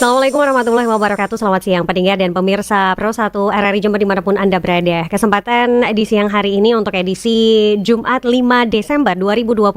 Assalamualaikum warahmatullahi wabarakatuh. Selamat siang pendengar dan pemirsa Pro 1 RRI Jember dimanapun Anda berada. Kesempatan di siang hari ini untuk edisi Jumat 5 Desember 2025.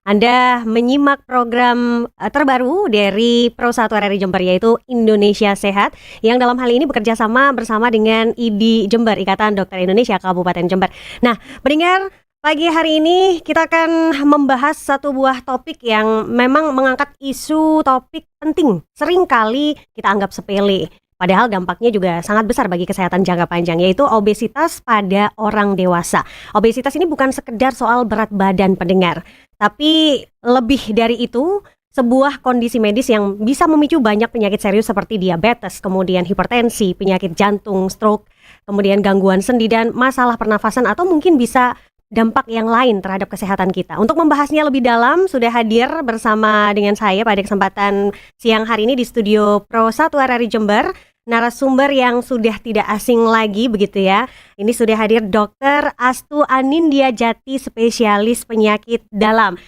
Anda menyimak program terbaru dari Pro 1 RRI Jember, yaitu Indonesia Sehat, yang dalam hal ini bekerja sama bersama dengan IDI Jember, Ikatan Dokter Indonesia Kabupaten Jember. Nah, pendengar, pagi hari ini kita akan membahas satu buah topik yang memang mengangkat isu topik penting, sering kali kita anggap sepele, padahal dampaknya juga sangat besar bagi kesehatan jangka panjang, yaitu obesitas pada orang dewasa. Obesitas ini bukan sekedar soal berat badan pendengar, tapi lebih dari itu, sebuah kondisi medis yang bisa memicu banyak penyakit serius seperti diabetes, kemudian hipertensi, penyakit jantung, stroke, kemudian gangguan sendi dan masalah pernafasan, atau mungkin bisa dampak yang lain terhadap kesehatan kita. Untuk membahasnya lebih dalam, sudah hadir bersama dengan saya pada kesempatan siang hari ini di studio Pro 1 RRI Jember, narasumber yang sudah tidak asing lagi begitu ya. Ini sudah hadir Dr. Astu Anindya Jati, spesialis penyakit dalam.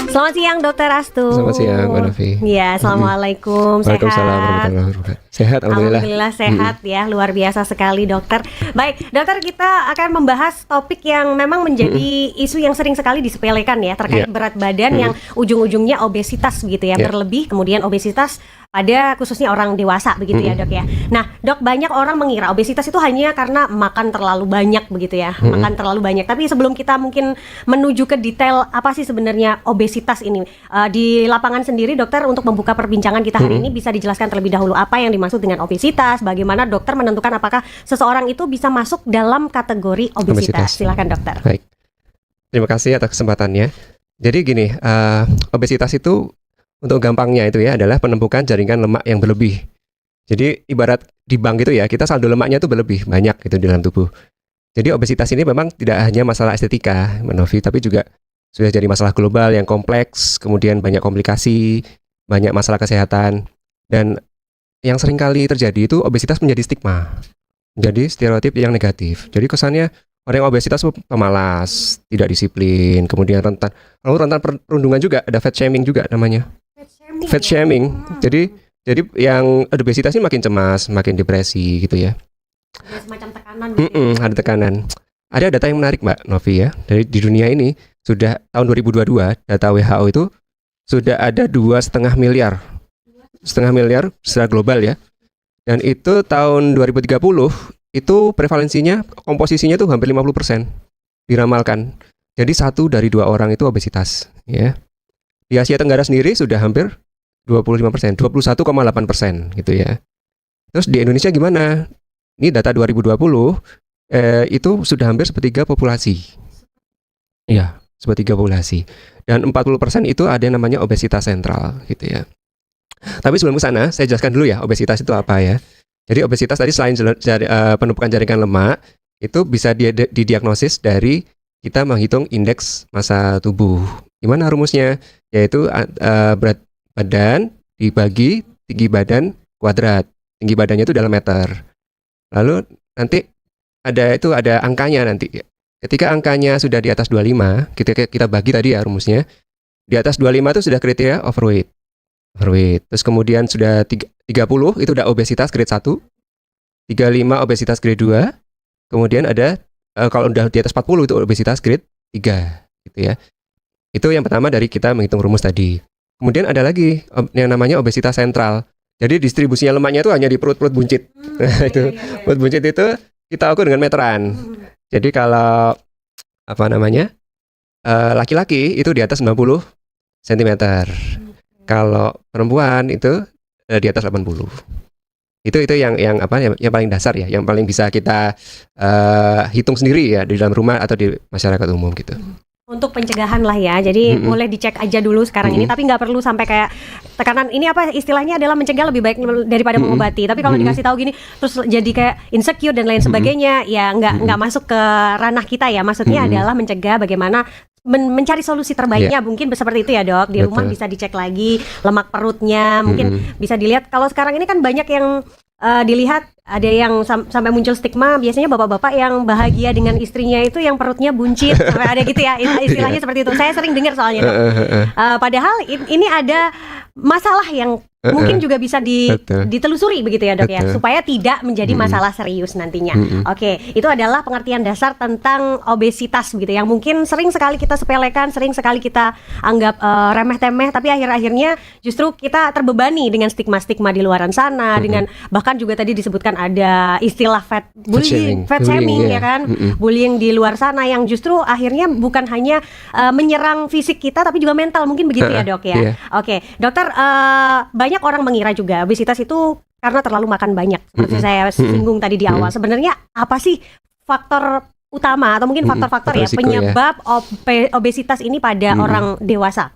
Selamat siang Dr. Astu. Selamat siang Mbak Novi. Ya, assalamualaikum. Waalaikumsalam Sehat. warahmatullahi wabarakatuh. Sehat, Alhamdulillah sehat ya, luar biasa sekali dokter. Baik, dokter, kita akan membahas topik yang memang menjadi isu yang sering sekali disepelekan ya, terkait berat badan yang ujung-ujungnya obesitas begitu ya, berlebih, kemudian obesitas pada khususnya orang dewasa begitu ya dok ya. Nah dok, banyak orang mengira obesitas itu hanya karena makan terlalu banyak begitu ya, makan terlalu banyak. Tapi sebelum kita mungkin menuju ke detail apa sih sebenarnya obesitas ini, di lapangan sendiri dokter, untuk membuka perbincangan kita hari ini, bisa dijelaskan terlebih dahulu apa yang dimaksud dengan obesitas, bagaimana dokter menentukan apakah seseorang itu bisa masuk dalam kategori obesitas. Silakan dokter. Baik, terima kasih atas kesempatannya. Jadi gini, obesitas itu untuk gampangnya itu ya adalah penumpukan jaringan lemak yang berlebih. Jadi ibarat di bank gitu ya, kita saldo lemaknya itu berlebih banyak gitu di dalam tubuh. Jadi obesitas ini memang tidak hanya masalah estetika, Novi, tapi juga sudah jadi masalah global yang kompleks, kemudian banyak komplikasi, banyak masalah kesehatan, dan yang sering kali terjadi itu obesitas menjadi stigma, menjadi stereotip yang negatif. Jadi kesannya orang yang obesitas pemalas, tidak disiplin, kemudian rentan. Lalu rentan perundungan juga, ada fat shaming juga namanya. Fat shaming. Jadi yang obesitas ini makin cemas, makin depresi gitu ya. Ada semacam tekanan. Ada tekanan. Ada data yang menarik Mbak Novi ya. Dari di dunia ini sudah tahun 2022 data WHO itu sudah ada 2,5 miliar secara global ya. Dan itu tahun 2030 itu prevalensinya, komposisinya tuh hampir 50% diramalkan. Jadi 1 dari 2 orang itu obesitas ya. Di Asia Tenggara sendiri sudah hampir 25%, 21,8% gitu ya. Terus di Indonesia gimana? Ini data 2020 itu sudah hampir sepertiga populasi. Iya, sepertiga populasi. Dan 40% itu ada yang namanya obesitas sentral gitu ya. Tapi sebelum ke sana, saya jelaskan dulu ya obesitas itu apa ya. Jadi obesitas tadi selain penumpukan jaringan lemak, itu bisa didiagnosis dari kita menghitung indeks massa tubuh. Gimana rumusnya? Yaitu berat badan dibagi tinggi badan kuadrat. Tinggi badannya itu dalam meter. Lalu nanti ada angkanya nanti. Ketika angkanya sudah di atas 25, kita bagi tadi ya rumusnya. Di atas 25 itu sudah kriteria overweight. Terus kemudian sudah 30 itu udah obesitas grade 1. 35 obesitas grade 2. Kemudian ada kalau udah di atas 40 itu obesitas grade 3 gitu ya. Itu yang pertama dari kita menghitung rumus tadi. Kemudian ada lagi yang namanya obesitas sentral. Jadi distribusinya lemaknya itu hanya di perut-perut buncit. Itu perut buncit itu kita ukur dengan meteran. Jadi kalau laki-laki itu di atas 90 cm. Kalau perempuan itu di atas 80. Itu yang paling dasar ya, yang paling bisa kita hitung sendiri ya di dalam rumah atau di masyarakat umum gitu. Untuk pencegahan lah ya, jadi boleh dicek aja dulu sekarang ini, tapi nggak perlu sampai kayak tekanan. Ini apa istilahnya, adalah mencegah lebih baik daripada mengobati. Tapi kalau dikasih tahu gini, terus jadi kayak insecure dan lain sebagainya, ya nggak masuk ke ranah kita ya. Maksudnya adalah mencegah bagaimana mencari solusi terbaiknya, mungkin seperti itu ya dok. Di rumah bisa dicek lagi lemak perutnya, mungkin bisa dilihat. Kalau sekarang ini kan banyak yang dilihat ada yang sampai muncul stigma, biasanya bapak-bapak yang bahagia dengan istrinya itu yang perutnya buncit, sampai ada gitu ya istilahnya seperti itu. Saya sering dengar soalnya, Dok. Padahal ini ada masalah yang mungkin juga bisa ditelusuri begitu ya, Dok, ya, supaya tidak menjadi masalah serius nantinya. Oke, itu adalah pengertian dasar tentang obesitas begitu, yang mungkin sering sekali kita sepelekan, sering sekali kita anggap remeh-temeh, tapi akhir-akhirnya justru kita terbebani dengan stigma-stigma di luaran sana, dengan bahkan juga tadi disebutkan ada istilah fat shaming ya kan, bullying di luar sana yang justru akhirnya bukan hanya menyerang fisik kita tapi juga mental, mungkin begitu ya, Dok, ya. Oke, dokter, banyak orang mengira juga obesitas itu karena terlalu makan banyak, seperti saya singgung tadi di awal. Sebenarnya apa sih faktor utama atau mungkin faktor-faktor ya penyebab obesitas ini pada orang dewasa?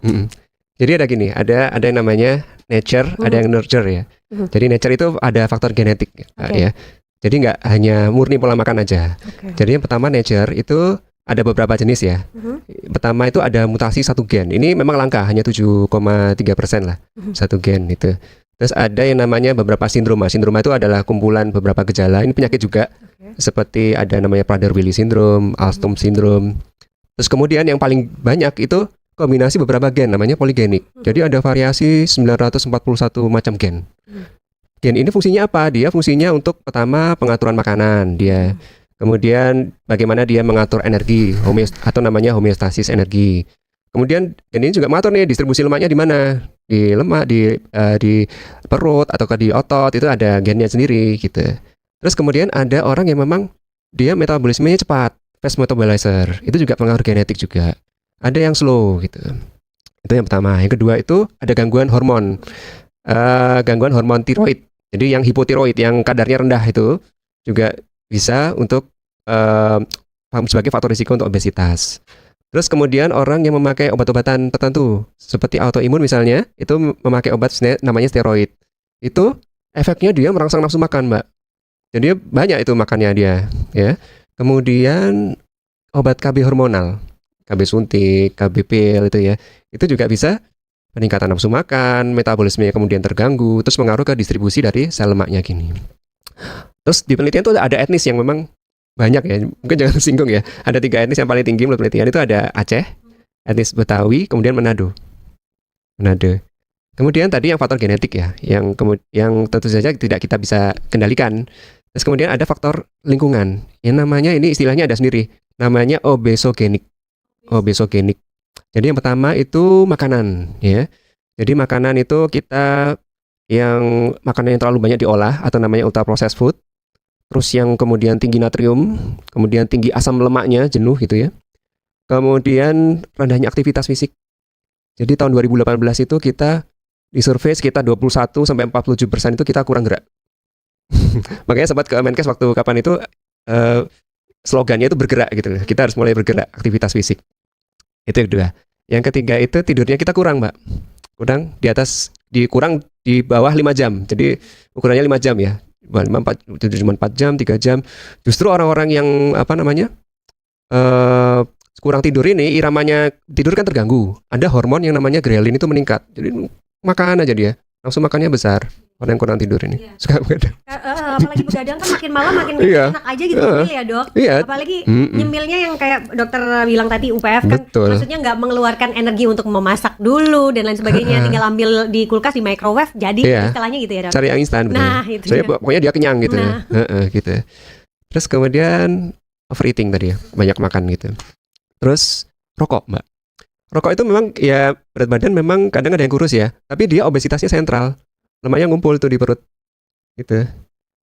Jadi ada gini, ada yang namanya nature, ada yang nurture ya. Jadi nature itu ada faktor genetik ya. Jadi nggak hanya murni pola makan aja. Jadi yang pertama nature itu ada beberapa jenis ya. Pertama itu ada mutasi satu gen. Ini memang langka, hanya 7,3% lah satu gen itu. Terus ada yang namanya beberapa sindroma. Sindroma itu adalah kumpulan beberapa gejala. Ini penyakit juga. Seperti ada namanya Prader-Willi syndrome, Alstom syndrome. Terus kemudian yang paling banyak itu kombinasi beberapa gen, namanya poligenik. Jadi ada variasi 941 macam gen. Gen ini fungsinya apa? Dia fungsinya untuk pertama pengaturan makanan dia. Kemudian bagaimana dia mengatur energi, atau namanya homeostasis energi. Kemudian ini juga mengatur nih distribusi lemaknya di mana, di lemak, di perut atau di otot, itu ada gennya sendiri gitu. Terus kemudian ada orang yang memang dia metabolismenya cepat, fast metabolizer, itu juga pengaruh genetik juga. Ada yang slow gitu. Itu yang pertama. Yang kedua itu ada gangguan hormon tiroid. Jadi yang hipotiroid, yang kadarnya rendah itu juga bisa untuk sebagai faktor risiko untuk obesitas. Terus kemudian orang yang memakai obat-obatan tertentu seperti autoimun misalnya, itu memakai obat namanya steroid. Itu efeknya dia merangsang nafsu makan, Mbak. Jadi banyak itu makannya dia, ya. Kemudian obat KB hormonal, KB suntik, KB pil itu ya. Itu juga bisa peningkatan nafsu makan, metabolismenya kemudian terganggu, terus mengaruh ke distribusi dari sel lemaknya gini. Terus di penelitian itu ada etnis yang memang banyak ya, mungkin jangan singgung ya. Ada 3 etnis yang paling tinggi menurut penelitian, itu ada Aceh, etnis Betawi, kemudian Manado. Kemudian tadi yang faktor genetik ya, yang tentu saja tidak kita bisa kendalikan. Terus kemudian ada faktor lingkungan, yang namanya ini istilahnya ada sendiri, namanya obesogenik. Jadi yang pertama itu makanan ya. Jadi makanan itu makanan yang terlalu banyak diolah atau namanya ultra processed food. Terus yang kemudian tinggi natrium, kemudian tinggi asam lemaknya, jenuh gitu ya. Kemudian rendahnya aktivitas fisik. Jadi tahun 2018 itu kita disurvei sekitar 21-47% itu kita kurang gerak. Makanya sempat ke Menkes waktu kapan itu slogannya itu bergerak gitu. Kita harus mulai bergerak, aktivitas fisik. Itu yang kedua. Yang ketiga itu tidurnya kita kurang, Mbak. Kurang di bawah 5 jam. Jadi ukurannya 5 jam ya. Cuma 4 jam, 3 jam. Justru orang-orang yang kurang tidur ini, iramanya tidur kan terganggu. Ada hormon yang namanya grelin itu meningkat. Jadi makan aja dia, nafsu makannya besar. Orang yang kurang tidur ini suka begadang. Apalagi begadang kan makin malam makin enak aja gitu ya, Dok. Apalagi nyemilnya yang kayak dokter bilang tadi UPF kan. Betul. Maksudnya nggak mengeluarkan energi untuk memasak dulu dan lain sebagainya, tinggal ambil di kulkas, di microwave, jadi istilahnya gitu ya, Dok. Cari yang instan. Nah, itu pokoknya dia kenyang gitu. Gitu. Terus kemudian overeating tadi ya, banyak makan gitu. Terus rokok, Mbak. Rokok itu memang ya berat badan memang kadang ada yang kurus ya, tapi dia obesitasnya sentral. Lemaknya ngumpul tuh di perut gitu.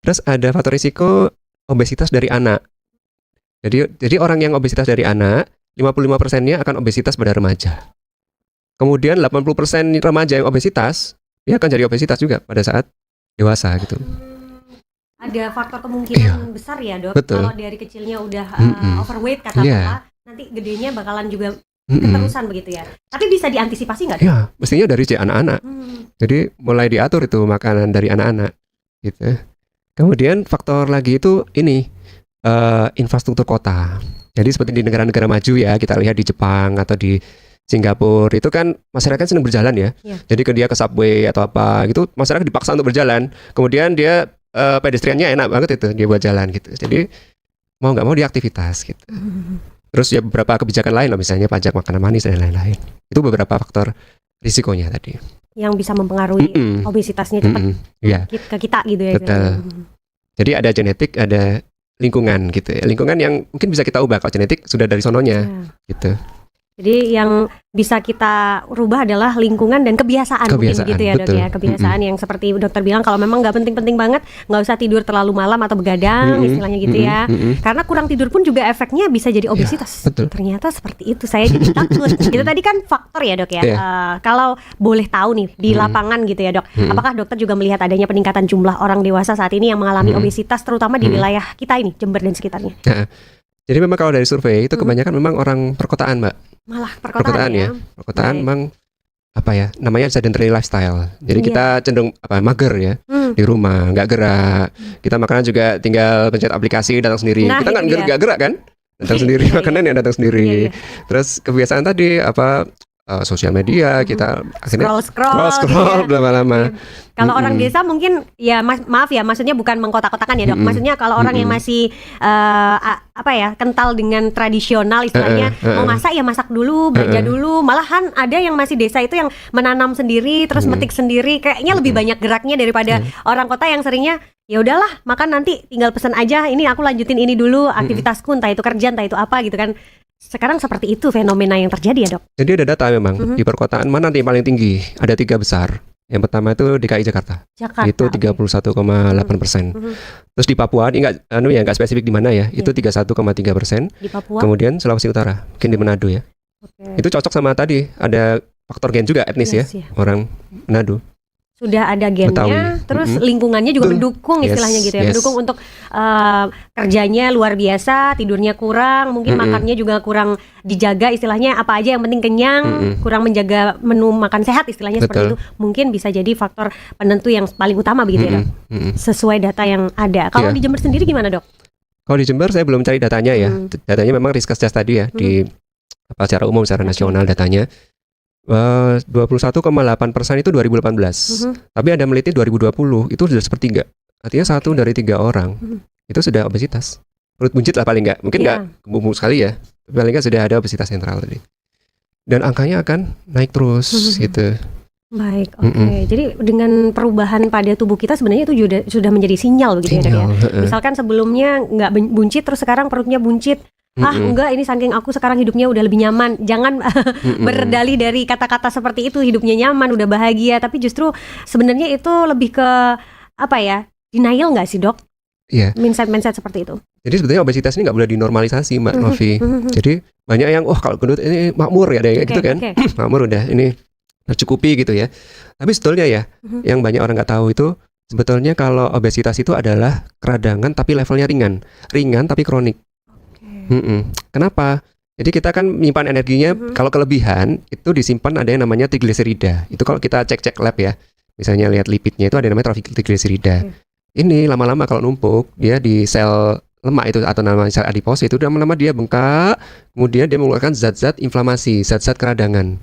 Terus ada faktor risiko obesitas dari anak. Jadi orang yang obesitas dari anak 55%-nya akan obesitas pada remaja. Kemudian 80% remaja yang obesitas dia akan jadi obesitas juga pada saat dewasa gitu. Ada faktor kemungkinan besar ya, Dok. Betul. Kalau dari kecilnya udah overweight kata Bapak, nanti gedenya bakalan juga keterusan begitu ya. Tapi bisa diantisipasi nggak? Ya, mestinya dari anak-anak. Jadi mulai diatur itu makanan dari anak-anak gitu. Kemudian faktor lagi itu ini infrastruktur kota. Jadi seperti di negara-negara maju ya, kita lihat di Jepang atau di Singapura itu kan masyarakat senang berjalan ya. Jadi dia ke subway atau apa gitu, masyarakat dipaksa untuk berjalan. Kemudian dia pedestriannya enak banget itu dia buat jalan gitu. Jadi mau nggak mau dia aktivitas gitu. Terus ya beberapa kebijakan lain lah, misalnya pajak makanan manis dan lain-lain. Itu beberapa faktor risikonya tadi. Yang bisa mempengaruhi obesitasnya cepat Iya. ke kita gitu ya. Betul. Jadi ada genetik, ada lingkungan gitu ya. Lingkungan yang mungkin bisa kita ubah, kalau genetik sudah dari sononya gitu. Jadi yang bisa kita rubah adalah lingkungan dan kebiasaan mungkin gitu ya dok betul. ya. Kebiasaan yang seperti dokter bilang, kalau memang nggak penting-penting banget, nggak usah tidur terlalu malam atau begadang istilahnya gitu ya. Karena kurang tidur pun juga efeknya bisa jadi obesitas. Betul. Ternyata seperti itu, saya jadi takut. Itu tadi kan faktor ya dok ya. Kalau boleh tahu nih di lapangan gitu ya dok, apakah dokter juga melihat adanya peningkatan jumlah orang dewasa saat ini yang mengalami obesitas, terutama di wilayah kita ini, Jember dan sekitarnya? Nah, jadi memang kalau dari survei itu kebanyakan memang orang perkotaan, Mbak. Malah perkotaan ya. Perkotaan memang apa ya, namanya sedentary lifestyle. Jadi kita cenderung mager ya, di rumah, nggak gerak. Kita makanan juga tinggal pencet aplikasi, datang sendiri. Kita nggak gerak kan? Datang sendiri, makanan yang datang sendiri. Terus kebiasaan tadi sosial media, kita akhirnya scroll lama-lama. Kalau orang desa mungkin ya maaf ya, maksudnya bukan mengkotak-kotakan ya dok. Maksudnya kalau orang yang masih kental dengan tradisional istilahnya, mau masak ya masak dulu, belanja dulu. Malahan ada yang masih desa itu yang menanam sendiri, terus metik sendiri. Kayaknya lebih banyak geraknya daripada orang kota yang seringnya ya udahlah makan nanti tinggal pesan aja. Ini aku lanjutin ini dulu aktivitasku, entah itu kerja entah itu apa gitu kan. Sekarang seperti itu fenomena yang terjadi ya dok. Jadi ada data memang di perkotaan mana yang paling tinggi. Ada 3 besar. Yang pertama itu DKI Jakarta. Itu 31,8%. Terus di Papua ini nggak spesifik di mana ya. Itu 31,3%. Di Papua. Kemudian Sulawesi Utara, mungkin di Manado ya. Itu cocok sama tadi. Ada faktor gen juga etnis ya. Orang Manado. Sudah ada gennya, Betawi. Terus lingkungannya juga mendukung istilahnya gitu ya, mendukung untuk kerjanya luar biasa, tidurnya kurang, mungkin makannya juga kurang dijaga istilahnya, apa aja yang penting kenyang, kurang menjaga menu makan sehat istilahnya. Seperti itu, mungkin bisa jadi faktor penentu yang paling utama begitu ya dok, sesuai data yang ada. Kalau di Jember sendiri gimana dok? Kalau di Jember saya belum cari datanya ya, datanya memang Riskesdas tadi ya, di secara umum, secara nasional datanya. 21,8% itu 2018. Tapi ada meneliti 2020 itu sudah sepertiga. Artinya 1 dari 3 orang itu sudah obesitas. Perut buncit lah paling nggak. Mungkin nggak gemuk sekali ya. Tapi paling nggak sudah ada obesitas sentral tadi. Dan angkanya akan naik terus gitu. Baik, oke. Jadi dengan perubahan pada tubuh kita sebenarnya itu sudah menjadi sinyal begitu ya. Misalkan sebelumnya nggak buncit, terus sekarang perutnya buncit. Enggak, ini saking aku sekarang hidupnya udah lebih nyaman. Jangan berdalih dari kata-kata seperti itu, hidupnya nyaman, udah bahagia. Tapi justru sebenarnya itu lebih ke denial nggak sih dok? Iya. Mindset seperti itu. Jadi sebetulnya obesitas ini nggak boleh dinormalisasi, Mbak Novi. Jadi banyak yang kalau gendut ini makmur ya, ada gitu kan? Makmur udah ini tercukupi gitu ya. Tapi sebetulnya ya, yang banyak orang nggak tahu itu sebetulnya kalau obesitas itu adalah keradangan tapi levelnya ringan tapi kronik. Kenapa? Jadi kita kan menyimpan energinya, kalau kelebihan itu disimpan ada yang namanya trigliserida. Itu kalau kita cek lab ya, misalnya lihat lipidnya itu ada yang namanya trigliserida. Ini lama-lama kalau numpuk dia di sel lemak itu atau namanya sel adipose itu lama-lama dia bengkak, kemudian dia mengeluarkan zat-zat inflamasi, zat-zat keradangan.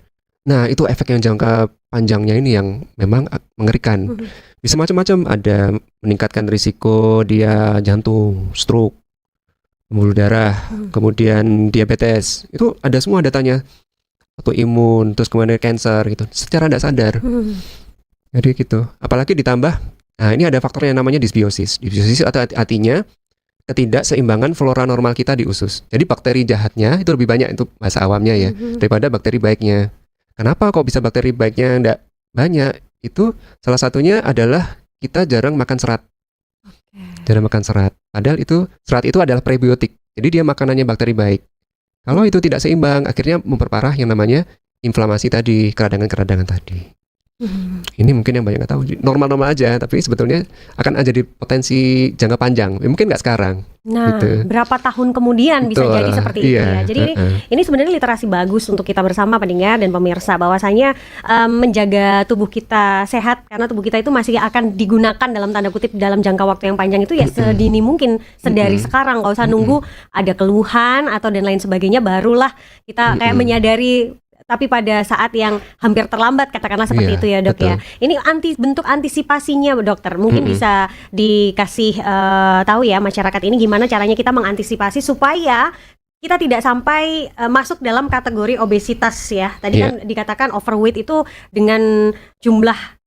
Nah itu efek yang jangka panjangnya ini yang memang mengerikan. Bisa macam-macam, ada meningkatkan risiko dia jantung, stroke, pembuluh darah, kemudian diabetes, itu ada semua datanya, atau imun, terus kemudian cancer gitu, secara tidak sadar. Jadi gitu. Apalagi ditambah, nah ini ada faktor yang namanya dysbiosis. Dysbiosis atau artinya ketidakseimbangan flora normal kita di usus. Jadi bakteri jahatnya itu lebih banyak, itu bahasa awamnya ya, daripada bakteri baiknya. Kenapa kok bisa bakteri baiknya tidak banyak? Itu salah satunya adalah kita jarang makan serat. Jarang makan serat. Padahal serat itu adalah prebiotik. Jadi dia makanannya bakteri baik. Kalau itu tidak seimbang, akhirnya memperparah yang namanya inflamasi tadi, keradangan-keradangan tadi. Ini mungkin yang banyak nggak tahu. Normal-normal aja, tapi sebetulnya akan jadi potensi jangka panjang. Mungkin nggak sekarang. Nah, gitu. Berapa tahun kemudian bisa jadi seperti itu ya. Jadi ini sebenarnya literasi bagus untuk kita bersama pendengar dan pemirsa, bahwasanya menjaga tubuh kita sehat, karena tubuh kita itu masih akan digunakan dalam tanda kutip dalam jangka waktu yang panjang itu ya sedini mungkin, sedari sekarang. Nggak usah nunggu ada keluhan atau dan lain sebagainya barulah kita kayak menyadari tapi pada saat yang hampir terlambat katakanlah seperti Iya, itu ya dok betul. ya. Ini bentuk antisipasinya dokter. Mungkin bisa dikasih tahu ya masyarakat ini gimana caranya kita mengantisipasi supaya kita tidak sampai masuk dalam kategori obesitas ya. Tadi kan dikatakan overweight itu dengan jumlah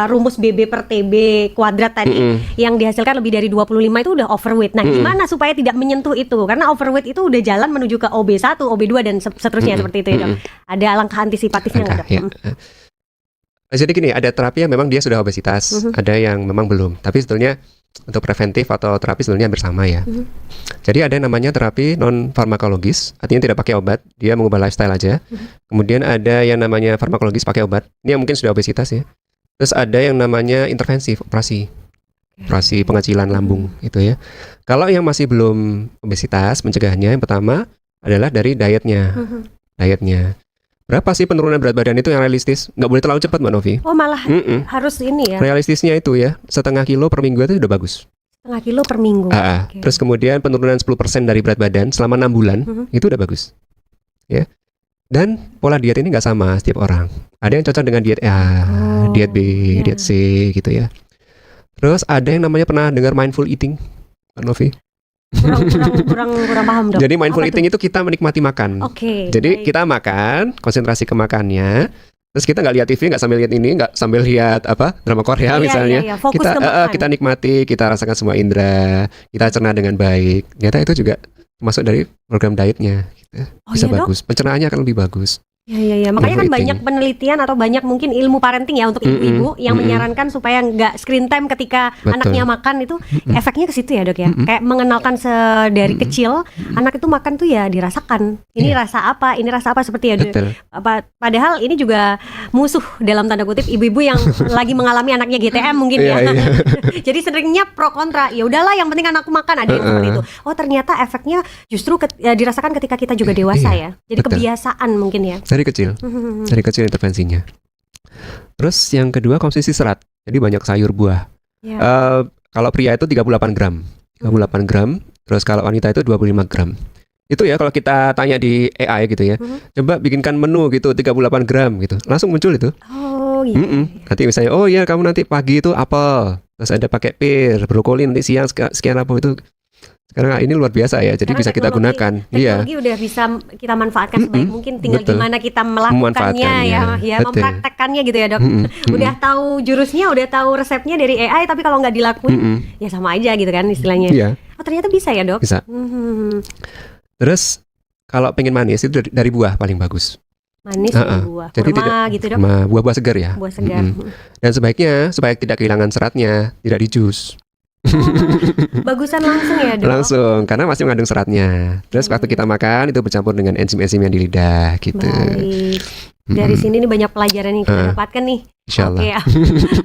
rumus BB per TB kuadrat tadi yang dihasilkan lebih dari 25 itu udah overweight. Nah, gimana supaya tidak menyentuh itu? Karena overweight itu udah jalan menuju ke OB1, OB2 dan seterusnya seperti itu ya, Dok. Ada langkah antisipatifnya nggak, Dok? Ya. Jadi gini, ada terapi yang memang dia sudah obesitas, ada yang memang belum. Tapi sebetulnya untuk preventif atau terapi sebenarnya hampir sama ya. Jadi ada yang namanya terapi non farmakologis, artinya tidak pakai obat, dia mengubah lifestyle aja. Kemudian ada yang namanya farmakologis pakai obat. Ini yang mungkin sudah obesitas ya. Terus ada yang namanya intervensi, operasi pengecilan lambung itu ya. Kalau yang masih belum obesitas, pencegahannya yang pertama adalah dari dietnya. Berapa sih penurunan berat badan itu yang realistis? Nggak boleh terlalu cepat Mbak Novi. Oh malah harus ini ya, Realistisnya itu ya, setengah kilo per minggu itu udah bagus. setengah kilo per minggu. Okay. Terus kemudian penurunan 10% dari berat badan selama 6 bulan, itu udah bagus. Ya. Dan pola diet ini nggak sama setiap orang. Ada yang cocok dengan diet A, diet B, diet C gitu ya. Terus ada yang namanya pernah dengar mindful eating, Mbak Novi? Kurang paham dok. Jadi mindful eating itu kita menikmati makan. Jadi kita makan, konsentrasi ke makannya. Terus kita nggak lihat TV, nggak sambil lihat ini, nggak sambil lihat drama Korea misalnya. Fokus kita ke makan. kita nikmati, kita rasakan semua indera, kita cerna dengan baik. Ternyata itu juga masuk dari program dietnya. Bisa bagus, pencernaannya akan lebih bagus. Ya. Makanya kan banyak penelitian atau banyak mungkin ilmu parenting ya untuk ibu-ibu yang menyarankan supaya nggak screen time ketika anaknya makan itu efeknya ke situ ya dok ya. Kayak mengenalkan dari kecil anak itu makan tuh ya dirasakan. Ini rasa apa, ini rasa apa seperti ya dok. Padahal ini juga musuh dalam tanda kutip ibu-ibu yang lagi mengalami anaknya GTM mungkin ya. Jadi seringnya pro kontra. Ya udahlah yang penting anakku makan, ada yang seperti itu. Oh ternyata efeknya justru dirasakan ketika kita juga dewasa ya. Jadi kebiasaan mungkin ya. Dari kecil intervensinya. Terus yang kedua konsumsi serat. Jadi banyak sayur buah. Kalau pria itu 38 gram. 38 gram. Terus kalau wanita itu 25 gram. Itu ya kalau kita tanya di AI gitu ya. Coba bikinkan menu gitu 38 gram gitu. Langsung muncul itu. Oh iya. Nanti misalnya kamu nanti pagi itu apel. Terus ada pakai pir, brokoli, nanti siang sekian apa itu. Karena ini luar biasa ya, jadi bisa kita gunakan. Teknologi udah bisa kita manfaatkan sebaik mungkin, tinggal gimana kita melakukannya ya mempraktekkannya gitu ya dok. Udah tahu jurusnya, udah tahu resepnya dari AI, tapi kalau nggak dilakuin ya sama aja gitu kan istilahnya. Oh ternyata bisa ya dok. Bisa. Terus kalau pengen manis itu dari buah paling bagus. Manis dari buah, jadi kurma gitu dok. Buah-buah segar ya. Buah segar. Dan sebaiknya supaya tidak kehilangan seratnya, tidak di jus. Bagusan langsung ya dok? Langsung, karena masih mengandung seratnya. Terus waktu kita makan itu bercampur dengan enzim-enzim yang di lidah gitu. Baik. Dari sini nih banyak pelajaran yang kita dapatkan nih. Insyaallah.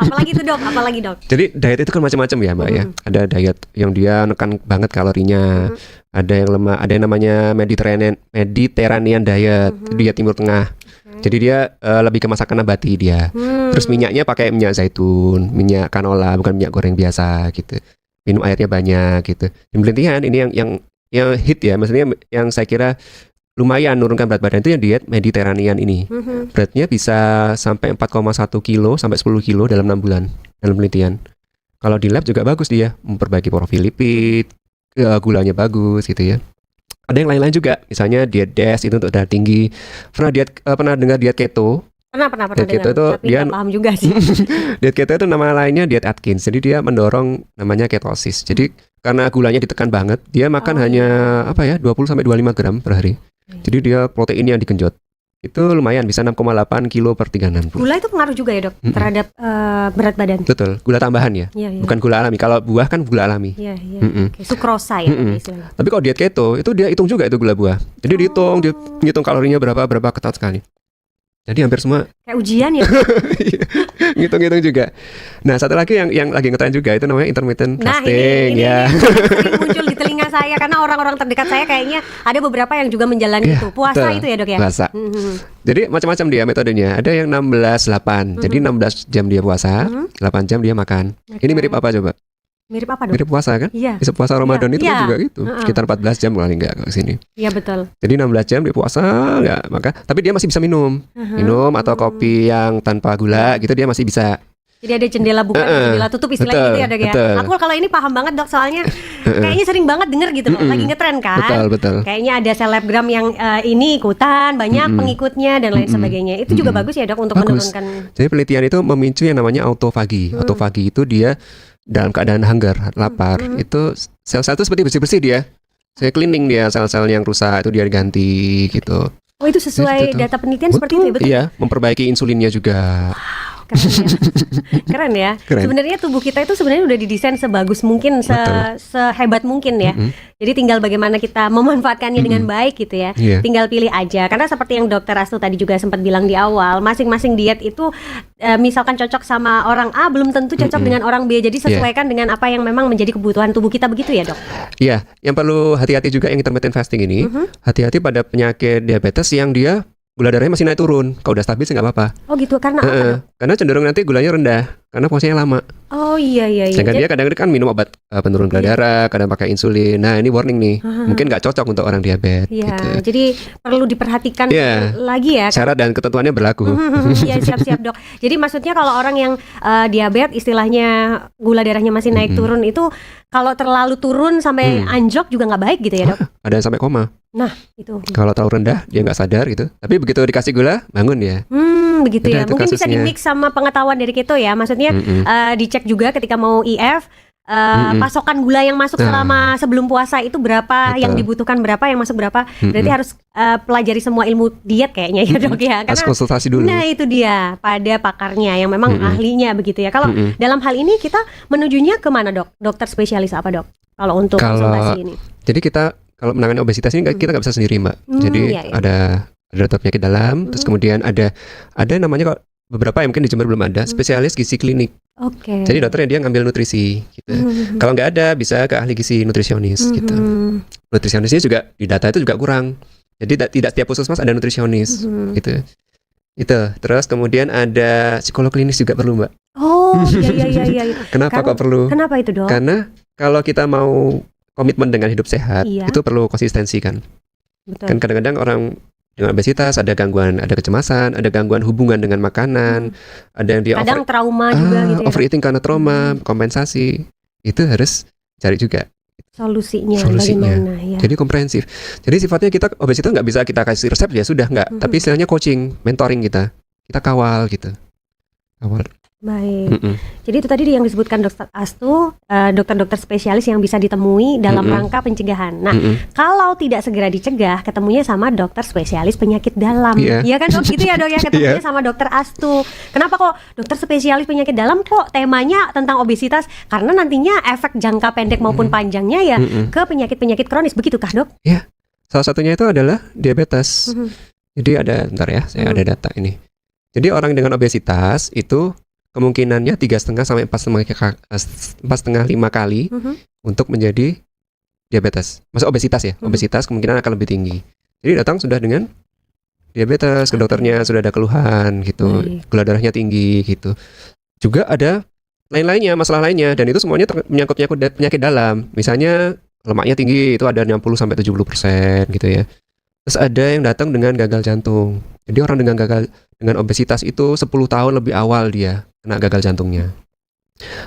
Apalagi tuh dok, apalagi dok? Jadi diet itu kan macam-macam ya mbak ya. Ada diet yang dia nekan banget kalorinya. Ada yang lemah, ada yang namanya Mediterranean diet, diet Timur Tengah. Jadi dia lebih ke masakan nabati dia. Terus minyaknya pakai minyak zaitun, minyak canola, bukan minyak goreng biasa gitu. Minum airnya banyak gitu. Dan penelitian ini yang hit ya, maksudnya yang saya kira lumayan menurunkan berat badan itu yang diet Mediterranean ini. Beratnya bisa sampai 4,1 kilo sampai 10 kilo dalam 6 bulan dalam penelitian. Kalau di lab juga bagus dia, memperbaiki profil lipid, gulanya bagus gitu ya. Ada yang lain-lain juga, misalnya diet DASH itu untuk darah tinggi. Pernah dengar diet keto? Pernah Diet keto itu tapi dia paham juga sih. Diet keto itu nama lainnya diet Atkins. Jadi dia mendorong namanya ketosis. Jadi karena gulanya ditekan banget, dia makan hanya 20 sampai 25 gram per hari. Jadi dia proteinnya yang digenjot. Itu lumayan, bisa 6,8 kilo per 360. Gula itu pengaruh juga ya dok terhadap berat badan? Betul, gula tambahan ya, bukan gula alami. Kalau buah kan gula alami. Kayak sukrosa ya istilahnya. Tapi kalau diet keto itu dia hitung juga itu gula buah. Jadi dihitung, dia ngitung kalorinya berapa ketat sekali. Jadi hampir semua kayak ujian ya. Ngitung-ngitung juga. Nah satu lagi yang lagi ngetren juga itu namanya intermittent fasting. Ini sering muncul di telinga saya karena orang-orang terdekat saya kayaknya ada beberapa yang juga menjalani itu puasa itu ya dok ya. Puasa. Jadi macam-macam dia metodenya. Ada yang 16-8. Jadi 16 jam dia puasa, 8 jam dia makan. Ini mirip apa coba? Mirip apa dok? Mirip puasa kan? Iya. Bisa puasa Ramadan itu Iya. kan juga gitu. Sekitar 14 jam kali enggak ke sini. Iya betul. Jadi 16 jam dia puasa enggak, maka tapi dia masih bisa minum. Minum atau kopi yang tanpa gula gitu dia masih bisa. Jadi ada jendela buka, jendela tutup istilahnya Betul, gitu ya dok ya. betul. Aku kalau ini paham banget dok, soalnya kayaknya sering banget denger gitu loh, lagi ngetren kan. Betul. Kayaknya ada selebgram yang ini ikutan, banyak pengikutnya dan lain sebagainya. Itu juga bagus ya dok untuk Bagus. menurunkan. Jadi penelitian itu memicu yang namanya autofagi. Autofagi itu dia dalam keadaan hunger, lapar, itu sel-sel itu seperti bersih-bersih dia. Saya cleaning dia sel-sel yang rusak itu dia ganti gitu. Oh itu sesuai Betul. data penelitian seperti itu ya, betul? Iya, memperbaiki insulinnya juga. Keren ya. Keren ya. Keren. Sebenarnya tubuh kita itu sebenarnya udah didesain sebagus mungkin, Betul. sehebat mungkin ya. Jadi tinggal bagaimana kita memanfaatkannya dengan baik gitu ya. Iya. Tinggal pilih aja. Karena seperti yang Dokter Astu tadi juga sempat bilang di awal, masing-masing diet itu misalkan cocok sama orang A belum tentu cocok dengan orang B. Jadi sesuaikan dengan apa yang memang menjadi kebutuhan tubuh kita, begitu ya, Dok? Iya, yang perlu hati-hati juga yang intermittent fasting ini, hati-hati pada penyakit diabetes yang dia gula darahnya masih naik turun. Kalau udah stabil sih nggak apa-apa. Oh gitu, karena apa, Dok? Karena cenderung nanti gulanya rendah karena posisinya lama. Oh iya. Sedangkan dia kadang-kadang kan minum obat penurun gula darah, kadang pakai insulin. Nah ini warning nih, mungkin nggak cocok untuk orang diabetes. Iya, Gitu. jadi perlu diperhatikan lagi ya. Syarat dan ketentuannya berlaku. Iya siap-siap dok. Jadi maksudnya kalau orang yang diabetes istilahnya gula darahnya masih naik turun itu, kalau terlalu turun sampai anjlok juga nggak baik gitu ya dok? Ada yang sampai koma. Nah itu. Kalau terlalu rendah dia nggak sadar gitu. Tapi begitu dikasih gula bangun ya. Begitu Udah, ya. itu Mungkin bisa kasusnya. di-mix sama pengetahuan dari keto ya. Maksudnya dicek juga ketika mau IF. Pasokan gula yang masuk selama sebelum puasa itu berapa, yang dibutuhkan berapa, yang masuk berapa. Berarti harus pelajari semua ilmu diet kayaknya ya dok ya. Harus konsultasi dulu. Nah itu dia, pada pakarnya yang memang ahlinya begitu ya. Kalau dalam hal ini kita menujunya kemana dok? Dokter spesialis apa dok? Kalau untuk konsultasi ini? Jadi kita kalau menangani obesitas ini kita nggak bisa sendiri mbak. Jadi iya. ada dokter penyakit dalam, terus kemudian ada namanya kok beberapa yang mungkin di Jember belum ada, spesialis gizi klinik. Oke. Jadi dokternya dia ngambil nutrisi gitu. Kalau nggak ada bisa ke ahli gizi nutrisionis gitu. Nutrisionisnya juga di data itu juga kurang. Jadi tidak setiap puskesmas ada nutrisionis gitu. Itu. Terus kemudian ada psikolog klinis juga perlu mbak. Oh iya. Kenapa kok perlu? Kenapa itu dok? Karena kalau kita mau komitmen dengan hidup sehat, itu perlu konsistensi kan. Betul. Kan kadang-kadang orang dengan obesitas ada gangguan, ada kecemasan, ada gangguan hubungan dengan makanan, ada yang dia kadang trauma juga gitu ya. overeating karena trauma, kompensasi. Itu harus cari juga Solusinya. Bagaimana ya. Jadi komprehensif. Jadi sifatnya kita obesitas nggak bisa kita kasih resep ya sudah nggak, tapi istilahnya coaching, mentoring kita kawal gitu. Kawal. Baik. Jadi itu tadi yang disebutkan Dokter Astu, dokter-dokter spesialis yang bisa ditemui dalam rangka pencegahan. Nah, kalau tidak segera dicegah, ketemunya sama dokter spesialis penyakit dalam. Iya kan dok, gitu ya dok ya, ketemunya sama Dokter Astu. Kenapa kok dokter spesialis penyakit dalam kok temanya tentang obesitas? Karena nantinya efek jangka pendek maupun panjangnya ya ke penyakit-penyakit kronis, begitukah dok? Ya, salah satunya itu adalah diabetes. Jadi ada, bentar ya, saya ada data ini. Jadi orang dengan obesitas itu kemungkinannya 3,5 sampai 4,5 kali untuk menjadi diabetes. Masa obesitas ya? Obesitas kemungkinan akan lebih tinggi. Jadi datang sudah dengan diabetes, ke dokternya sudah ada keluhan gitu, gula darahnya tinggi gitu. Juga ada lain-lainnya, masalah lainnya, dan itu semuanya menyangkut penyakit dalam. Misalnya lemaknya tinggi, itu ada 60 sampai 70% gitu ya. Terus ada yang datang dengan gagal jantung. Jadi orang dengan obesitas itu 10 tahun lebih awal dia kena gagal jantungnya.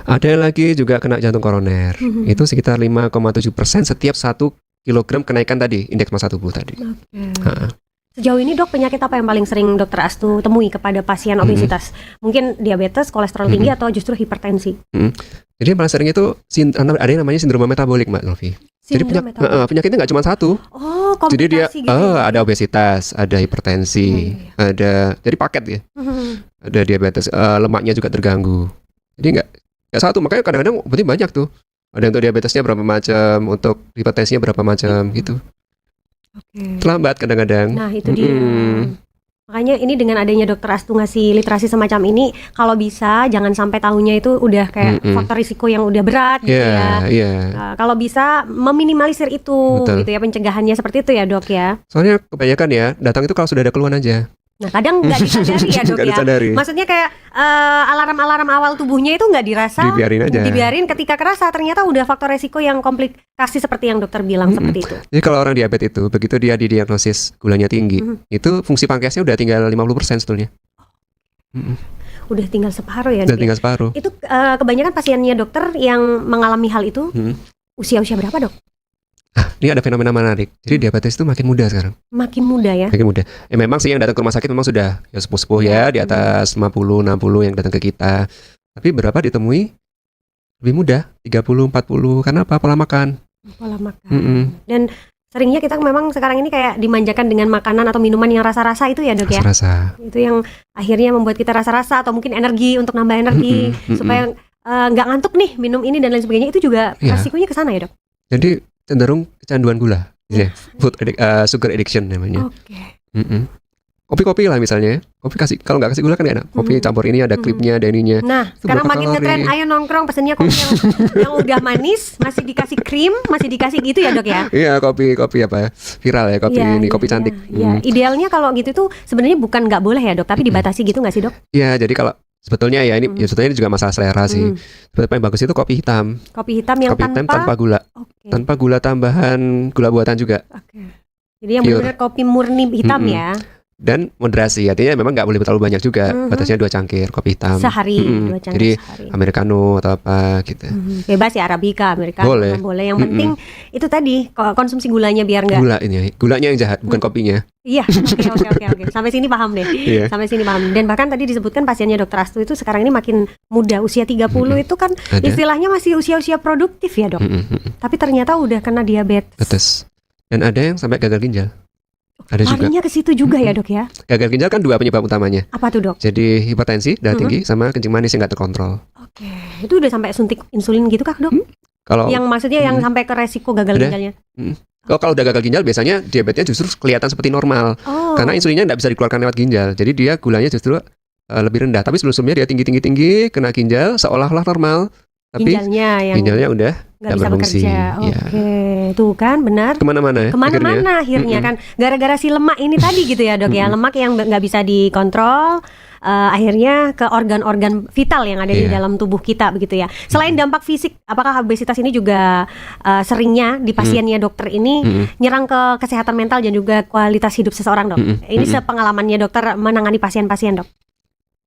Ada yang lagi juga kena jantung koroner. Itu sekitar 5,7% setiap 1 kilogram kenaikan tadi, indeks massa tubuh tadi. Sejauh ini dok, penyakit apa yang paling sering Dokter Astu temui kepada pasien obesitas? Mungkin diabetes, kolesterol tinggi, atau justru hipertensi? Jadi yang paling sering itu ada yang namanya sindrom metabolik Mbak Novi. Jadi penyakitnya nggak cuma satu. Oh, jadi dia gitu ya? ada obesitas, ada hipertensi, ada jadi paket ya. Ada diabetes, lemaknya juga terganggu. Jadi nggak satu, makanya kadang-kadang berarti banyak tuh. Ada untuk diabetesnya berapa macam, untuk hipertensinya berapa macam gitu. Terlambat kadang-kadang. Nah itu dia. Makanya ini dengan adanya Dokter Astu ngasih literasi semacam ini, kalau bisa jangan sampai tahunya itu udah kayak faktor risiko yang udah berat gitu ya. Kalau bisa meminimalisir itu. Betul. Gitu ya, pencegahannya seperti itu ya dok ya. Soalnya kebanyakan ya datang itu kalau sudah ada keluhan aja. Nah, kadang nggak disadari ya dok Nggak ya. disadari. Maksudnya kayak alarm-alarm awal tubuhnya itu nggak dirasa, Dibiarin aja. dibiarin. Ketika kerasa ternyata udah faktor resiko yang komplikasi seperti yang dokter bilang seperti itu. Jadi kalau orang diabetes itu, begitu dia didiagnosis gulanya tinggi, itu fungsi pankreasnya udah tinggal 50% sebetulnya. Udah tinggal separuh ya Udah dok. tinggal separuh. Itu kebanyakan pasiennya dokter yang mengalami hal itu usia-usia berapa dok? Ini ada fenomena menarik. Jadi diabetes itu makin muda sekarang. Makin muda ya. Makin muda. Memang sih yang datang ke rumah sakit memang sudah ya sepuh-sepuh ya, di atas 50, 60 yang datang ke kita. Tapi berapa ditemui lebih muda, 30, 40. Karena apa? Pola makan. Pola makan. Dan seringnya kita memang sekarang ini kayak dimanjakan dengan makanan atau minuman yang rasa-rasa itu ya dok ya. Rasa-rasa. Itu yang akhirnya membuat kita rasa-rasa atau mungkin energi untuk nambah energi supaya nggak ngantuk nih minum ini dan lain sebagainya. Itu juga resikonya ke sana ya dok. Jadi cenderung kecanduan gula, sugar addiction namanya. Oke. Kopi-kopi lah misalnya, kopi kasih, kalau nggak kasih gula kan enak. Kopi campur ini ada klipnya, ada ininya. Nah, Itu sekarang berapa makin kalori? ngetren, ayo nongkrong pesennya kopi yang udah manis, masih dikasih krim, masih dikasih gitu ya dok ya. Iya, kopi apa viral ya, kopi ini, kopi cantik. Iya, idealnya kalau gitu tuh sebenarnya bukan nggak boleh ya dok, tapi dibatasi gitu nggak sih dok? Iya, jadi kalau sebetulnya ya ini sebetulnya ini juga masalah selera sih. Sebetulnya yang bagus itu kopi hitam. Kopi hitam yang Kopi hitam tanpa gula. Oke. Tanpa gula tambahan gula buatan juga. Oke. Jadi yang Pure. benar-benar kopi murni hitam ya. Dan moderasi, artinya memang nggak boleh terlalu banyak juga. Batasnya 2 cangkir kopi hitam. Sehari, 2 cangkir Jadi sehari. americano atau apa gitu. Bebas ya Arabica, Americano Boleh. boleh. Yang penting itu tadi konsumsi gulanya biar nggak. Gulanya yang jahat, bukan kopinya. Iya, oke. Sampai sini paham deh. Iya. Sampai sini paham. Dan bahkan tadi disebutkan pasiennya Dokter Astu itu sekarang ini makin muda, usia 30 itu kan Ada. istilahnya masih usia-usia produktif ya, Dok. Tapi ternyata udah kena diabetes. Betul. Dan ada yang sampai gagal ginjal. Ada juga. Larinya ke situ juga ya, Dok ya. Gagal ginjal kan 2 penyebab utamanya. Apa tuh, Dok? Jadi hipertensi, darah tinggi, sama kencing manis yang nggak terkontrol. Oke. Itu udah sampai suntik insulin gitu kah, Dok? Kalau Yang maksudnya yang sampai ke resiko gagal Ada. ginjalnya. kalau udah gagal ginjal biasanya diabetesnya justru kelihatan seperti normal. Karena insulinnya nggak bisa dikeluarkan lewat ginjal. Jadi dia gulanya justru lebih rendah. Tapi sebelumnya dia tinggi, kena ginjal seolah-olah normal. Tapi ginjalnya udah nggak bisa berfungsi. bekerja. Ya. Oke, tuh kan benar. Kemana-mana ya. Kemana-mana akhirnya kan gara-gara si lemak ini tadi gitu ya dok ya, lemak yang nggak bisa dikontrol. Akhirnya ke organ-organ vital yang ada di dalam tubuh kita begitu ya. Selain dampak fisik, apakah obesitas ini juga seringnya di pasiennya dokter ini nyerang ke kesehatan mental dan juga kualitas hidup seseorang dok? Ini sepengalamannya dokter menangani pasien-pasien dok.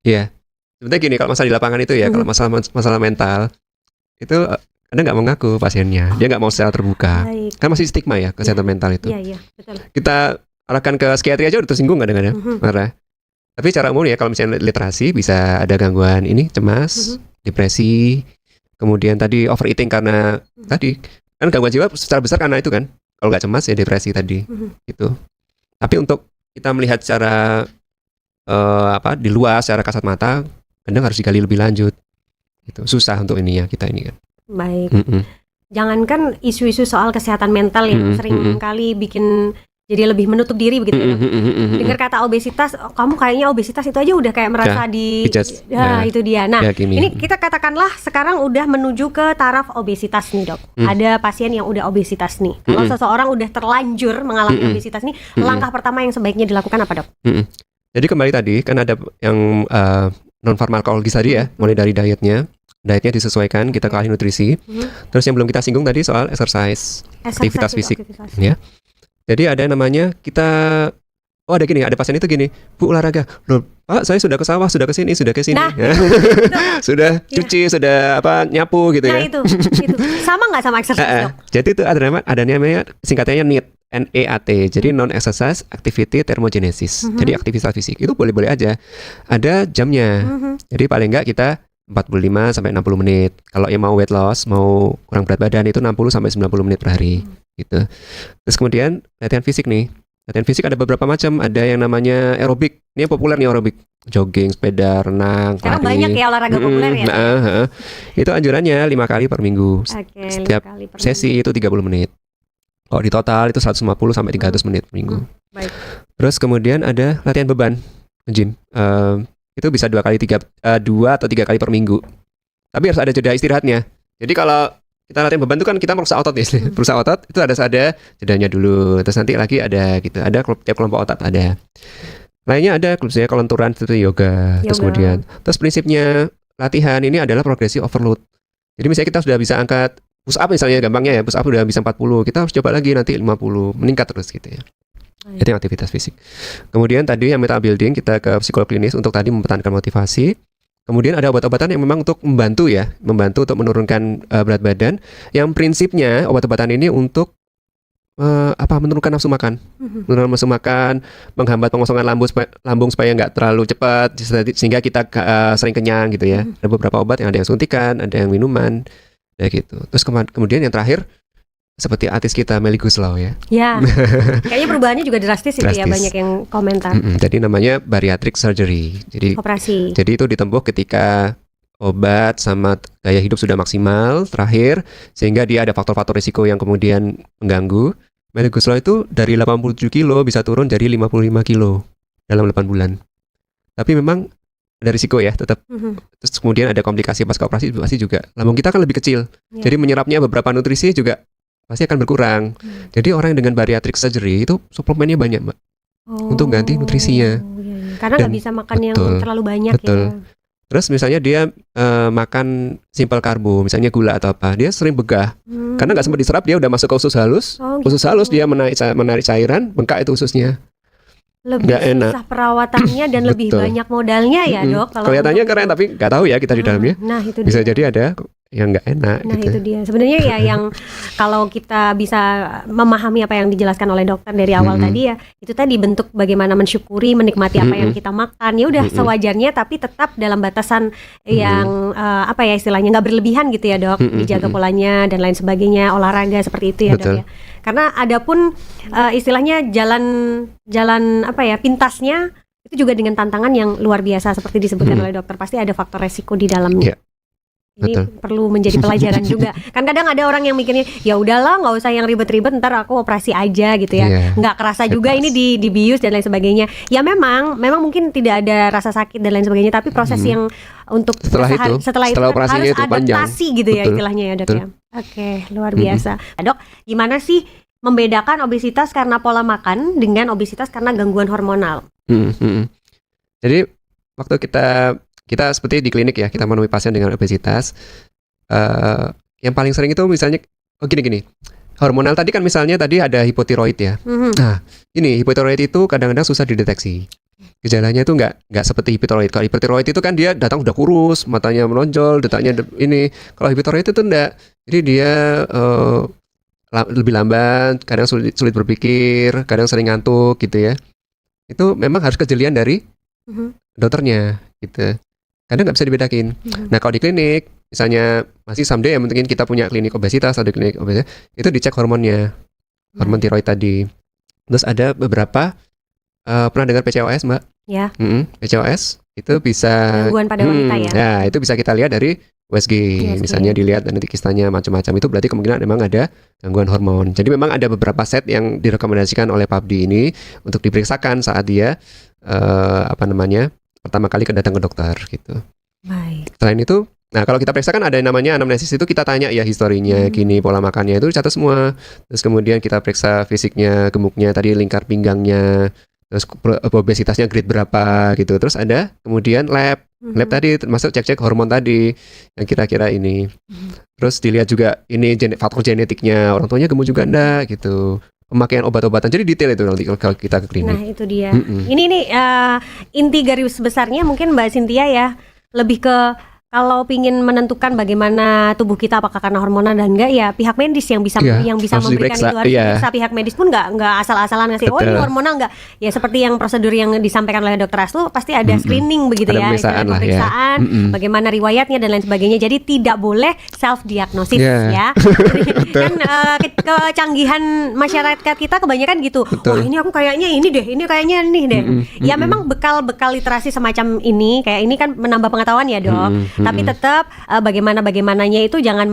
Iya. Sebenarnya gini, kalau masalah di lapangan itu ya, kalau masalah mental itu kadang nggak mau ngaku pasiennya, dia nggak mau secara terbuka. Baik. Kan masih stigma ya kesehatan mental itu. Iya, betul. Kita arahkan ke psikiatri aja udah tersinggung kadang-kadang, marah. Tapi cara umum ya kalau misalnya literasi bisa ada gangguan ini cemas, depresi, kemudian tadi overeating karena tadi kan gangguan jiwa secara besar karena itu kan. Kalau nggak cemas ya depresi tadi, gitu. Tapi untuk kita melihat secara di luar secara kasat mata, kadang harus digali lebih lanjut. Itu susah untuk ini ya kita ini kan. Baik. Jangankan isu-isu soal kesehatan mental yang sering kali bikin jadi lebih menutup diri begitu ya. Dengar kata obesitas, kamu kayaknya obesitas itu aja udah kayak merasa itu dia. Nah, ini kita katakanlah sekarang udah menuju ke taraf obesitas nih, Dok. Ada pasien yang udah obesitas nih. Kalau seseorang udah terlanjur mengalami obesitas nih, langkah pertama yang sebaiknya dilakukan apa, Dok? Jadi kembali tadi kan ada yang non farmakologis tadi ya, mulai dari dietnya disesuaikan, kita ke ahli nutrisi. Terus yang belum kita singgung tadi soal exercise aktivitas fisik. Ya. Jadi ada namanya ada pasien itu gini, Bu olahraga, loh Pak saya sudah ke sawah, sudah ke sini. Nah, sudah cuci, sudah nyapu gitu ya. Nah itu sama nggak sama exercise dok? Jadi itu ada namanya singkatannya NEAT. NEAT, jadi non-exercise activity thermogenesis. Jadi aktivitas fisik itu boleh-boleh aja. Ada jamnya. Jadi paling enggak kita 45 sampai 60 menit. Kalau yang mau weight loss, mau kurang berat badan itu 60 sampai 90 menit per hari gitu. Terus kemudian latihan fisik nih. Latihan fisik ada beberapa macam. Ada yang namanya aerobik. Ini yang populer nih aerobik. Jogging, sepeda, renang, sekarang lari. banyak ya olahraga populer ya. Itu anjurannya 5 kali per minggu. Setiap sesi itu 30 menit. Kalau di total itu 150 sampai 300 menit per minggu. Baik. Terus kemudian ada latihan beban gym. Itu bisa 2 atau 3 kali per minggu. Tapi harus ada jeda istirahatnya. Jadi kalau kita latihan beban itu kan kita merusak otot ya. Merusak otot itu ada jedanya dulu. Terus nanti lagi ada gitu. Ada tiap kelompok otot ada. Lainnya ada misalnya kelenturan seperti yoga. Terus kemudian prinsipnya latihan ini adalah progressive overload. Jadi misalnya kita sudah bisa angkat push up misalnya, gampangnya ya, push up udah bisa 40, kita harus coba lagi nanti 50, meningkat terus gitu ya. Itu yang aktivitas fisik. Kemudian tadi yang mental building, kita ke psikolog klinis untuk tadi mempertahankan motivasi. Kemudian ada obat-obatan yang memang untuk membantu untuk menurunkan berat badan. Yang prinsipnya obat-obatan ini untuk menurunkan nafsu makan, menghambat pengosongan lambung supaya nggak terlalu cepat, sehingga kita sering kenyang gitu ya. Ada beberapa obat yang ada yang suntikan, ada yang minuman, ya gitu. Terus kemudian yang terakhir seperti artis kita Melly Goeslaw ya. Ya, kayaknya perubahannya juga drastis itu ya, banyak yang komentar. Jadi namanya bariatric surgery. Jadi operasi. Jadi itu ditempuh ketika obat sama gaya hidup sudah maksimal terakhir, sehingga dia ada faktor-faktor risiko yang kemudian mengganggu. Melly Goeslaw itu dari 87 kilo bisa turun jadi 55 kilo dalam 8 bulan. Tapi memang ada risiko ya tetap. Terus kemudian ada komplikasi pasca operasi pasti juga. Lambung kita kan lebih kecil. Jadi menyerapnya beberapa nutrisi juga pasti akan berkurang. Jadi orang yang dengan bariatric surgery itu suplemennya banyak, Mbak. Untuk ganti nutrisinya. Karena nggak bisa makan yang terlalu banyak ya. Terus misalnya dia makan simple karbo, misalnya gula atau apa, dia sering begah. Karena nggak sempat diserap, dia udah masuk ke usus halus. Usus halus dia menarik cairan, bengkak itu ususnya. Lebih susah perawatannya dan lebih banyak modalnya ya, Dok. Kelihatannya keren tapi nggak tahu ya kita di dalamnya. Nah, itu bisa dia. jadi ada yang nggak enak. Nah gitu. itu dia. Sebenarnya ya yang kalau kita bisa memahami apa yang dijelaskan oleh dokter dari awal tadi ya, itu tadi bentuk bagaimana mensyukuri, menikmati apa yang kita makan. Ya udah sewajarnya, tapi tetap dalam batasan yang apa ya istilahnya, nggak berlebihan gitu ya, Dok. Dijaga polanya dan lain sebagainya, olahraga seperti itu ya, Dok ya. Karena ada pun istilahnya jalan apa ya pintasnya itu juga dengan tantangan yang luar biasa seperti disebutkan oleh dokter. Pasti ada faktor resiko di dalamnya. Ini perlu menjadi pelajaran juga. Kan kadang ada orang yang mikirnya, ya udahlah nggak usah yang ribet-ribet, ntar aku operasi aja gitu ya. Nggak kerasa juga ini dibius dan lain sebagainya. Ya memang mungkin tidak ada rasa sakit dan lain sebagainya, tapi proses yang untuk setelah itu kan harus adaptasi gitu ya istilahnya ya, Dok ya. Oke, luar biasa. Dok, gimana sih membedakan obesitas karena pola makan dengan obesitas karena gangguan hormonal? Jadi waktu kita seperti di klinik ya, kita menemui pasien dengan obesitas. Yang paling sering itu misalnya, gini. Hormonal tadi kan misalnya tadi ada hipotiroid ya. Nah, ini hipotiroid itu kadang-kadang susah dideteksi. Gejalanya itu nggak seperti hipotiroid. Kalau hipotiroid itu kan dia datang udah kurus, matanya menonjol, detaknya ini. Kalau hipotiroid itu enggak. Jadi dia lebih lambat, kadang sulit berpikir, kadang sering ngantuk gitu ya. Itu memang harus kejelian dari dokternya gitu. Kadang nggak bisa dibedakin. Nah kalau di klinik, misalnya masih someday ya mungkin kita punya klinik obesitas atau klinik obesitas, itu dicek hormonnya, hormon tiroid tadi. Terus ada beberapa, pernah dengar PCOS, Mbak? Ya. PCOS itu bisa gangguan pada wanita ya. Nah itu bisa kita lihat dari USG. Misalnya dilihat nanti kistanya macam-macam, itu berarti kemungkinan memang ada gangguan hormon. Jadi memang ada beberapa set yang direkomendasikan oleh PABDI ini untuk diperiksakan saat dia pertama kali datang ke dokter gitu. Baik. Selain itu, nah kalau kita periksa kan ada yang namanya anamnesis, itu kita tanya ya historinya, gini pola makannya itu dicatat semua. Terus kemudian kita periksa fisiknya, gemuknya, tadi lingkar pinggangnya, terus obesitasnya grade berapa gitu. Terus ada kemudian lab tadi termasuk cek hormon tadi yang kira-kira ini. Terus dilihat juga ini faktor genetiknya, orang tuanya gemuk juga enggak gitu. Pemakaian obat-obatan, jadi detail itu nanti kalau kita ke klinik. Nah itu dia. Ini inti garis besarnya mungkin Mbak Cynthia ya, lebih ke kalau pingin menentukan bagaimana tubuh kita apakah karena hormonal dan enggak, ya pihak medis yang bisa memberikan itu, harus diperiksa. Pihak medis pun enggak asal-asalan ngasih ini hormonal enggak. Ya seperti yang prosedur yang disampaikan oleh Dr. Aslu, pasti ada screening begitu ya, pemeriksaan, bagaimana riwayatnya dan lain sebagainya. Jadi tidak boleh self diagnosis ya. Kan kecanggihan masyarakat kita kebanyakan gitu. Wah, ini aku kayaknya ini deh, ini kayaknya ini deh. Ya memang bekal literasi semacam ini kayak ini kan menambah pengetahuan ya, Dok. Tapi tetap bagaimananya itu jangan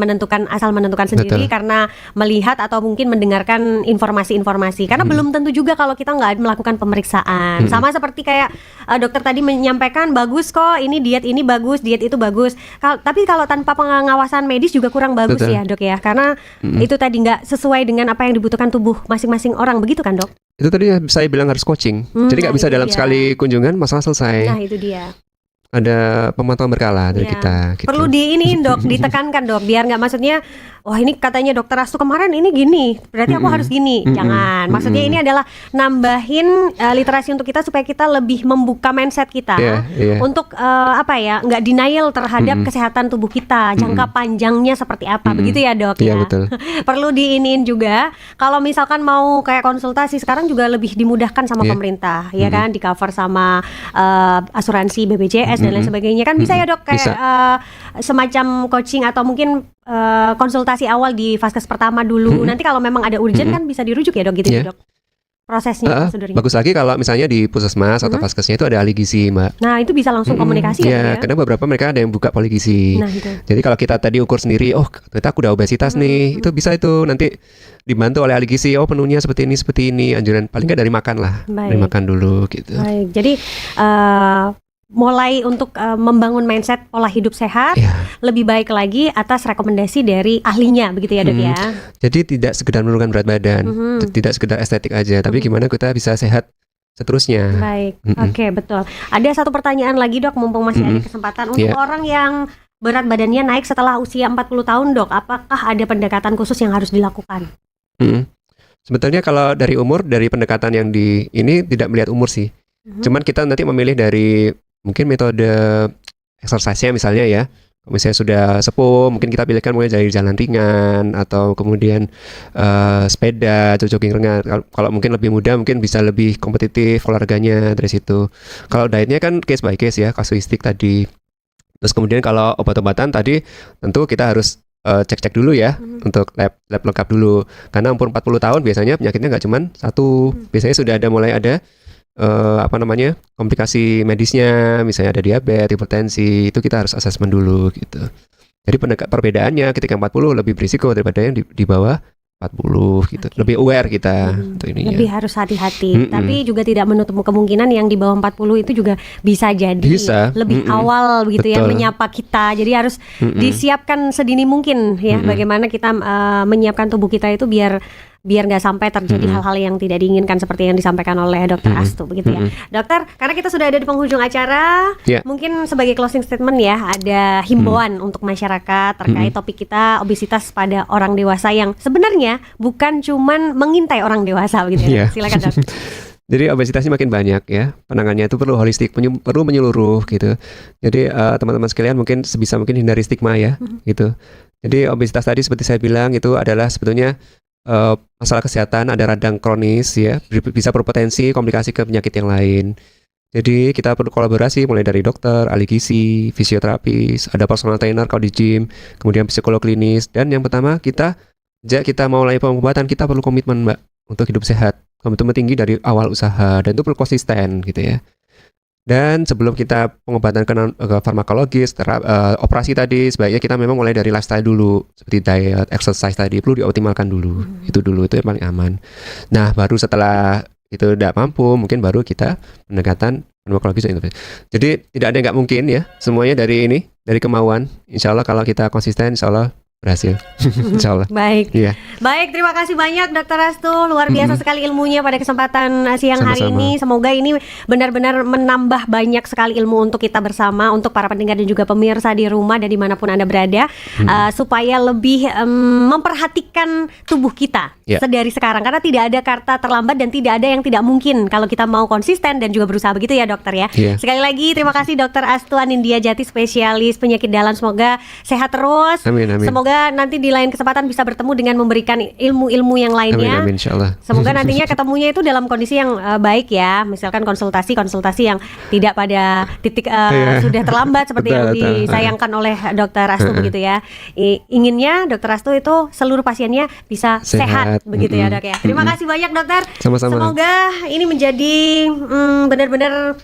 asal menentukan sendiri. Karena melihat atau mungkin mendengarkan informasi-informasi. Karena belum tentu juga kalau kita nggak melakukan pemeriksaan. Sama seperti kayak dokter tadi menyampaikan bagus kok, ini diet ini bagus, diet itu bagus. Tapi kalau tanpa pengawasan medis juga kurang bagus ya, Dok ya. Karena itu tadi nggak sesuai dengan apa yang dibutuhkan tubuh masing-masing orang, begitu kan, Dok? Itu tadi saya bilang harus coaching. Jadi nggak nah bisa itu dalam dia. sekali kunjungan masalah selesai. Nah itu dia. Ada pemantauan berkala dari Iya. kita. Gitu. Perlu diiniin dok, ditekankan dok, biar nggak maksudnya, wah ini katanya dokter Astu kemarin ini gini, berarti aku harus gini. Jangan. Maksudnya ini adalah nambahin literasi untuk kita supaya kita lebih membuka mindset kita untuk apa ya, nggak denial terhadap kesehatan tubuh kita, jangka panjangnya seperti apa, begitu ya dok Iya, ya. betul. Perlu diiniin juga, kalau misalkan mau kayak konsultasi sekarang juga lebih dimudahkan sama pemerintah, ya kan, di cover sama asuransi BPJS dan lain sebagainya kan bisa ya dok, kayak semacam coaching atau mungkin konsultasi awal di vaskes pertama dulu. Nanti kalau memang ada urgent kan bisa dirujuk ya dok, gitu ya dok. Prosesnya, prosedurnya. Bagus lagi kalau misalnya di puskesmas atau vaskesnya itu ada ahli gizi, Mbak. Nah itu bisa langsung komunikasi ya. Karena beberapa mereka ada yang buka poligisi. Nah, gitu. Jadi kalau kita tadi ukur sendiri, oh ternyata aku udah obesitas nih, itu bisa itu nanti dibantu oleh ahli gizi. Oh penuhnya seperti ini, anjuran paling nggak dari makan lah, dari makan dulu gitu. Baik, jadi mulai untuk membangun mindset pola hidup sehat, lebih baik lagi atas rekomendasi dari ahlinya, begitu ya dok ya. Jadi tidak sekedar menurunkan berat badan, tidak sekedar estetik aja, tapi gimana kita bisa sehat seterusnya. Baik, oke, betul. Ada satu pertanyaan lagi dok, mumpung masih ada kesempatan untuk orang yang berat badannya naik setelah usia 40 tahun dok, apakah ada pendekatan khusus yang harus dilakukan? Sebetulnya kalau dari umur, dari pendekatan yang di ini tidak melihat umur sih. Cuman kita nanti memilih dari mungkin metode exercise-nya misalnya ya. Misalnya sudah sepuh, mungkin kita pilihkan mulai dari jalan ringan atau kemudian sepeda atau jogging ringan. Kalau mungkin lebih muda mungkin bisa lebih kompetitif olahraganya dari situ. Kalau dietnya kan case by case ya, kasuistik tadi. Terus kemudian kalau obat-obatan tadi tentu kita harus cek-cek dulu ya untuk lab lengkap dulu. Karena umur 40 tahun biasanya penyakitnya nggak cuma satu. Biasanya sudah mulai ada komplikasi medisnya, misalnya ada diabetes, hipertensi, itu kita harus asesmen dulu gitu. Jadi perbedaannya ketika 40 lebih berisiko daripada yang di bawah 40 gitu. Lebih aware kita untuk ininya. Lebih harus hati-hati, tapi juga tidak menutup kemungkinan yang di bawah 40 itu juga bisa jadi lebih awal begitu ya menyapa kita. Jadi harus disiapkan sedini mungkin ya, bagaimana kita menyiapkan tubuh kita itu biar nggak sampai terjadi hal-hal yang tidak diinginkan seperti yang disampaikan oleh Dokter Astu begitu ya. Dokter, karena kita sudah ada di penghujung acara, mungkin sebagai closing statement ya, ada himbauan untuk masyarakat terkait topik kita obesitas pada orang dewasa yang sebenarnya bukan cuman mengintai orang dewasa begitu ya. Silakan Dok. Jadi obesitasnya makin banyak ya, penanganannya itu perlu holistik, perlu menyeluruh gitu. Jadi teman-teman sekalian mungkin sebisa mungkin hindari stigma ya gitu. Jadi obesitas tadi seperti saya bilang itu adalah sebetulnya masalah kesehatan, ada radang kronis ya, bisa berpotensi komplikasi ke penyakit yang lain. Jadi kita perlu kolaborasi mulai dari dokter, ahli gizi, fisioterapis, ada personal trainer kalau di gym, kemudian psikolog klinis, dan yang pertama kita mau mulai pengobatan, kita perlu komitmen Mbak untuk hidup sehat, komitmen tinggi dari awal usaha, dan itu perlu konsisten gitu ya. Dan sebelum kita pengobatan ke farmakologis, operasi tadi, sebaiknya kita memang mulai dari lifestyle dulu, seperti diet, exercise tadi, perlu dioptimalkan dulu. Itu yang paling aman. Nah, baru setelah itu tidak mampu, mungkin baru kita pendekatan farmakologis. Jadi tidak ada yang nggak mungkin ya, semuanya dari kemauan. Insya Allah kalau kita konsisten, insya Allah berhasil. Insya Allah. Baik. Baik, terima kasih banyak Dokter Astu. Luar biasa sekali ilmunya pada kesempatan siang hari ini. Semoga ini benar-benar menambah banyak sekali ilmu untuk kita bersama, untuk para pendengar dan juga pemirsa di rumah dan dimanapun Anda berada, supaya lebih memperhatikan tubuh kita sedari sekarang. Karena tidak ada kata terlambat dan tidak ada yang tidak mungkin kalau kita mau konsisten dan juga berusaha, begitu ya dokter ya. Sekali lagi terima kasih Dokter Astu Anindya Jati, spesialis penyakit dalam. Semoga sehat terus. Amin. Semoga nanti di lain kesempatan bisa bertemu dengan memberikan ilmu-ilmu yang lainnya. Amin, insyaallah. Semoga nantinya ketemunya itu dalam kondisi yang baik ya. Misalkan konsultasi yang tidak pada titik sudah terlambat seperti yang disayangkan oleh Dokter Astu begitu ya. Inginnya Dokter Astu itu seluruh pasiennya bisa sehat begitu ya dok ya. Terima kasih banyak dokter. Sama-sama. Semoga ini menjadi benar-benar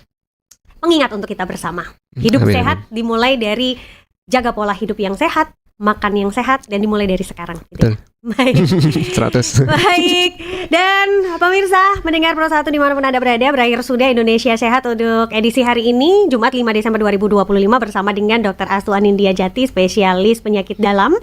pengingat untuk kita bersama. Hidup sehat dimulai dari jaga pola hidup yang sehat, makan yang sehat, dan dimulai dari sekarang gitu. Baik. 100. Baik. Dan pemirsa mendengar Pro 1 dimanapun Anda berada, berakhir sudah Indonesia Sehat untuk edisi hari ini, Jumat 5 Desember 2025 bersama dengan Dr. Astu Anindya Jati, spesialis penyakit dalam.